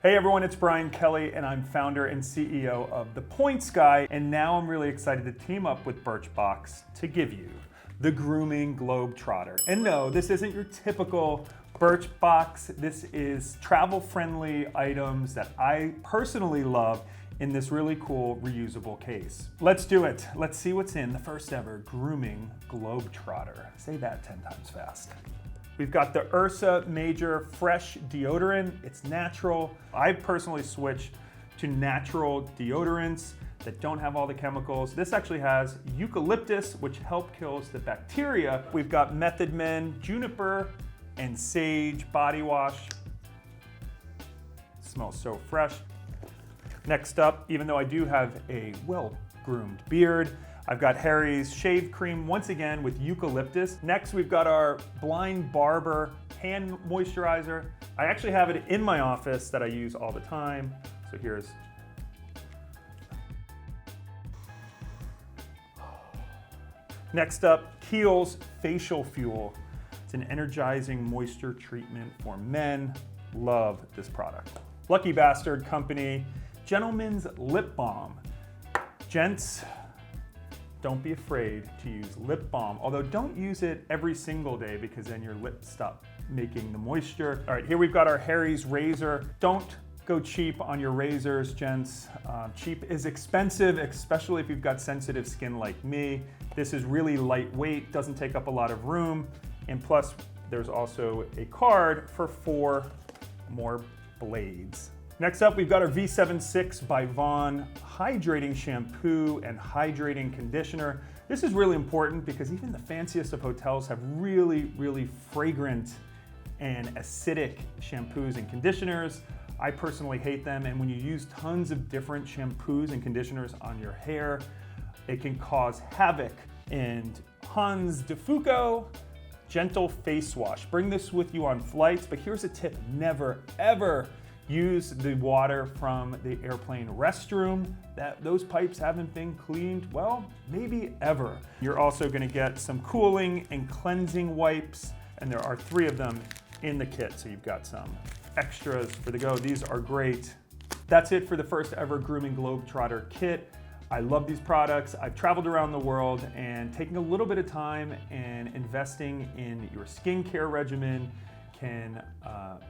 Hey everyone, it's Brian Kelly and I'm founder and CEO of The Points Guy, and now I'm really excited to team up with Birchbox to give you the Grooming Globetrotter. And no, this isn't your typical Birchbox. This is travel-friendly items that I personally love in this really cool reusable case. Let's do it. Let's see what's in the first ever Grooming Globetrotter. Say that 10 times fast. We've got the Ursa Major Fresh Deodorant. It's natural. I personally switch to natural deodorants that don't have all the chemicals. This actually has eucalyptus, which kills the bacteria. We've got Method Men, Juniper, and Sage body wash. It smells so fresh. Next up, even though I do have a well-groomed beard, I've got Harry's shave cream, once again with eucalyptus. Next, we've got our Blind Barber hand moisturizer. I actually have it in my office that I use all the time. So here's. Next up, Kiehl's Facial Fuel. It's an energizing moisture treatment for men. Love this product. Lucky Bastard Company, Gentleman's Lip Balm. Gents, don't be afraid to use lip balm, although don't use it every single day because then your lips stop making the moisture. All right, here we've got our Harry's razor. Don't go cheap on your razors, gents. Cheap is expensive, especially if you've got sensitive skin like me. This is really lightweight, doesn't take up a lot of room, and plus there's also a card for 4 more blades. Next up, we've got our V76 by Vaughn Hydrating Shampoo and Hydrating Conditioner. This is really important because even the fanciest of hotels have really, really fragrant and acidic shampoos and conditioners. I personally hate them, and when you use tons of different shampoos and conditioners on your hair, it can cause havoc. And Hans de Foucault Gentle Face Wash. Bring this with you on flights, but here's a tip: never, ever use the water from the airplane restroom. Those pipes haven't been cleaned, well, maybe ever. You're also gonna get some cooling and cleansing wipes, and there are 3 of them in the kit, so you've got some extras for the go. These are great. That's it for the first ever Grooming Globetrotter kit. I love these products. I've traveled around the world, and taking a little bit of time and investing in your skincare regimen can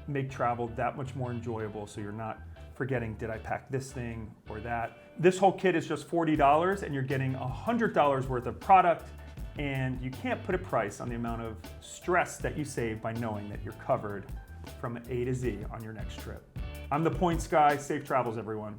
make travel that much more enjoyable, so you're not forgetting, did I pack this thing or that? This whole kit is just $40 and you're getting $100 worth of product, and you can't put a price on the amount of stress that you save by knowing that you're covered from A to Z on your next trip. I'm the Points Guy. Safe travels, everyone.